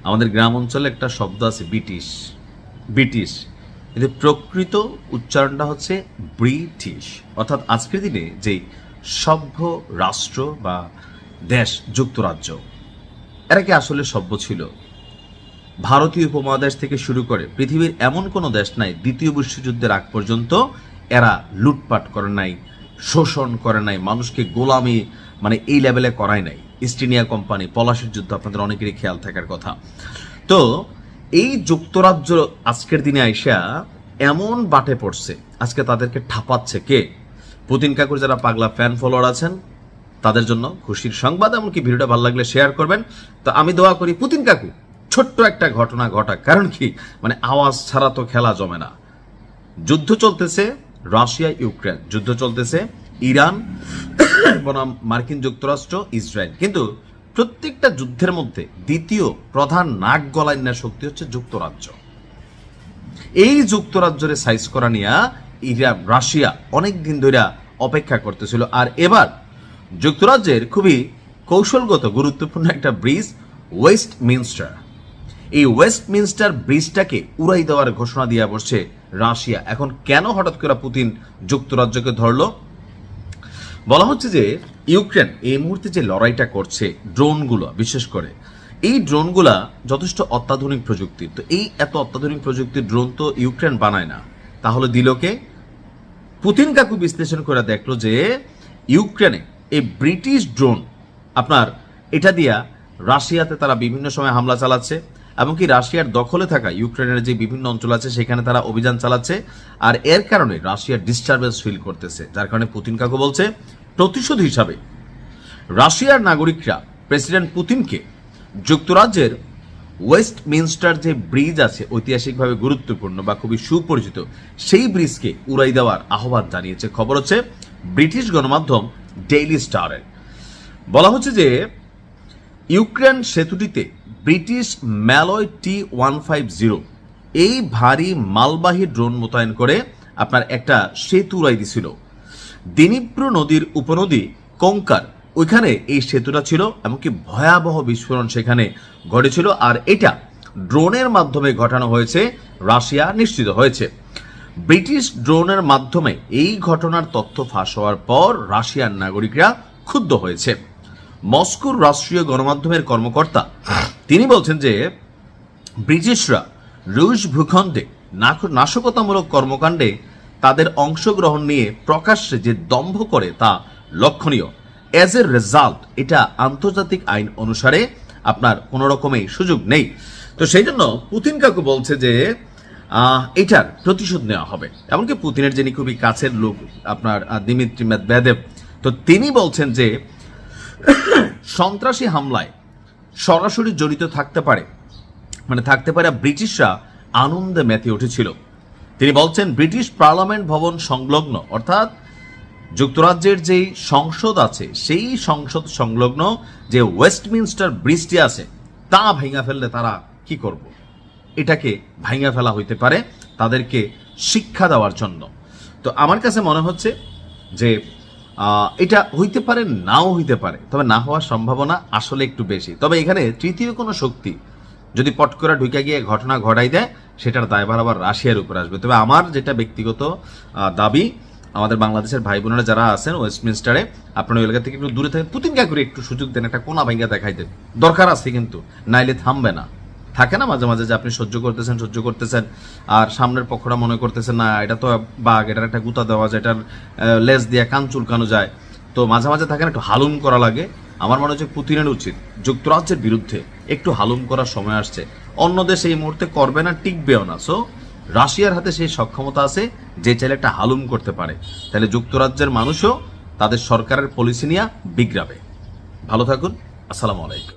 আমাদের গ্রাম অঞ্চলে একটা শব্দ আছে ব্রিটিশ, ব্রিটিশ, কিন্তু প্রকৃত উচ্চারণটা হচ্ছে ব্রিটিশ। অর্থাৎ আজকের দিনে যেই সভ্য রাষ্ট্র বা দেশ যুক্তরাজ্য, এরা কি আসলে সভ্য ছিল? ভারতীয় উপমহাদেশ থেকে শুরু করে পৃথিবীর এমন কোনো দেশ নাই দ্বিতীয় বিশ্বযুদ্ধের আগ পর্যন্ত এরা লুটপাট করে নাই, শোষণ করে নাই, মানুষকে গোলামি এই লেভেলে করায় নাই। ইস্ট ইন্ডিয়া কোম্পানি, পলাশির যুদ্ধ আপনাদের অনেকেরই খেয়াল থাকার কথা। তো এই যুক্তরাজ্য আজকের দিনে আইসা এমন বাটে পড়ছে, আজকে তাদেরকে ঠাপাচ্ছে কে? পুতিন কাকুর যারা পাগলা ফ্যান ফলোয়ার আছেন তাদের জন্য খুশির সংবাদ। এমনকি ভিডিওটা ভালো লাগলে শেয়ার করবেন। তো আমি দোয়া করি পুতিন কাকু ছোট্ট একটা ঘটনা ঘটাক, কারণ কি আওয়াজ ছাড়া তো খেলা জমে না। যুদ্ধ চলতেছে রাশিয়া ইউক্রেন, যুদ্ধ চলতেছে ইরান বনাম মার্কিন যুক্তরাষ্ট্র ইসরায়েল, কিন্তু প্রত্যেকটা যুদ্ধের মধ্যে দ্বিতীয় প্রধান নাক গলায় নেওয়া শক্তি হচ্ছে যুক্তরাজ্য। এই যুক্তরাজ্যের সাইজ করা নিয়ে ইরান রাশিয়া অনেক দিন ধরে অপেক্ষা করতেছিল। আর এবার যুক্তরাজ্যের খুবই কৌশলগত গুরুত্বপূর্ণ একটা ব্রিজ ওয়েস্টমিনস্টার, এই ওয়েস্টমিনস্টার ব্রিজটাকে উড়াই দেওয়ার ঘোষণা দিয়ে বসছে রাশিয়া। এখন কেন হঠাৎ করে পুতিন যুক্তরাজ্যকে ধরলো? বলা হচ্ছে যে ইউক্রেন এই মুহূর্তে যে লড়াইটা করছে, ড্রোনগুলো বিশেষ করে, এই ড্রোনগুলা যথেষ্ট অত্যাধুনিক প্রযুক্তির। তো এই এত অত্যাধুনিক প্রযুক্তির ড্রোন তো ইউক্রেন বানায় না, তাহলে দিলকে? পুতিন কাকু বিশ্লেষণ করে দেখলো যে ইউক্রেনে এই ব্রিটিশ ড্রোন আপনার এটা দিয়া রাশিয়াতে তারা বিভিন্ন সময় হামলা চালাচ্ছে, এমনকি রাশিয়ার দখলে থাকা ইউক্রেনের যে বিভিন্ন অঞ্চল আছে সেখানে তারা অভিযান চালাচ্ছে। আর এর কারণে রাশিয়ার ডিস্টারবেন্স ফিল করতেছে, যার কারণে পুতিন কাকু বলছে প্রতিশোধ হিসাবে রাশিয়ার নাগরিকরা প্রেসিডেন্ট পুতিনকে যুক্তরাজ্যের ওয়েস্টমিনস্টার যে ব্রিজ আছে ঐতিহাসিকভাবে গুরুত্বপূর্ণ বা খুবই সুপরিচিত, সেই ব্রিজকে উড়াই দেওয়ার আহ্বান জানিয়েছে। খবর হচ্ছে ব্রিটিশ গণমাধ্যম ডেইলি স্টারের। বলা হচ্ছে যে ইউক্রেন সেতুটিতে ব্রিটিশ ম্যালয় T-150 এই ভারী মালবাহী ড্রোন মোতায়েন করে আপনার একটা সেতু উড়াই দিছিল। দিনিপ্রু নদীর উপনদী কঙ্কার, ওইখানে এই সেতুটা ছিল, এমনকি ভয়াবহ বিস্ফোরণ সেখানে ঘটেছিল। আর এটা ড্রোনের মাধ্যমে ঘটানো হয়েছে, রাশিয়া নিশ্চিত হয়েছে। ব্রিটিশ ড্রোনের মাধ্যমে এই ঘটনার তথ্য ফাঁস হওয়ার পর রাশিয়ার নাগরিকরা ক্ষুব্ধ হয়েছে। মস্কোর রাষ্ট্রীয় গণমাধ্যমের কর্মকর্তা তিনি বলছেন যে ব্রিটিশরা রুশ ভূখণ্ডে নাশকতামূলক কর্মকাণ্ডে তাদের অংশগ্রহণ নিয়ে প্রকাশ্যে যে দম্ভ করে তা লক্ষণীয়। এজ এ রেজাল্ট এটা আন্তর্জাতিক আইন অনুসারে আপনার কোনো রকমের সুযোগ নেই। তো সেই জন্য পুতিন কাকু বলছে যে এটার প্রতিশোধ নেওয়া হবে। এমনকি পুতিনের যিনি খুবই কাছের লোক আপনার দিমিত্রি মেদভেদেভ, তো তিনি বলছেন যে সন্ত্রাসী হামলায় সরাসরি জড়িত থাকতে পারে ব্রিটিশরা আনন্দে মেতে উঠেছিল। তিনি বলছেন ব্রিটিশ পার্লামেন্ট ভবন সংলগ্ন, অর্থাৎ যুক্তরাজ্যের যেই সংসদ আছে সেই সংসদ সংলগ্ন যে ওয়েস্টমিনস্টার ব্রিজটি আছে তা ভেঙে ফেললে তারা কি করব? এটাকে ভাঙা ফেলা হইতে পারে তাদেরকে শিক্ষা দেওয়ার জন্য। তো আমার কাছে মনে হচ্ছে যে এটা হইতে পারে, নাও হইতে পারে, তবে না হওয়ার সম্ভাবনা আসলে একটু বেশি। তবে এখানে তৃতীয় কোনো শক্তি যদি পট করে ঢুকে গিয়ে ঘটনা ঘটাই দেয়, সেটার দায়ভার আবার রাশিয়ার উপর আসবে। তবে আমার যেটা ব্যক্তিগত দাবি, আমাদের বাংলাদেশের ভাই বোনেরা যারা আছেন ওয়েস্টমিনস্টারে, আপনারা ওই এলাকা থেকে একটু দূরে থাকেন, পুতিন কাকুরে একটু সুযোগ দেন, একটা কোনা ভাঙ্গা দেখাই দেন, দরকার আছে কিন্তু, নাইলে থামবে না। থাকে না মাঝে মাঝে যে আপনি সহ্য করতেছেন আর সামনের পক্ষটা মনে করতেছেন না এটা তো বাঘ, এটার একটা গুতা দেওয়া যায়, এটার লেজ দিয়ে কান চুলকানো যায়। তো মাঝে মাঝে থাকেন একটু হালুম করা লাগে। আমার মনে হচ্ছে পুতিনের উচিত যুক্তরাজ্যের বিরুদ্ধে একটু হালুম করার সময় আসছে। অন্য দেশ এই মুহূর্তে করবে না, টিকবেও না। সো রাশিয়ার হাতে সেই সক্ষমতা আছে যে চাইলে একটা হালুম করতে পারে। তাহলে যুক্তরাজ্যের মানুষও তাদের সরকারের পলিসি নিয়ে বিগড়াবে। ভালো থাকুন, আসসালামু আলাইকুম।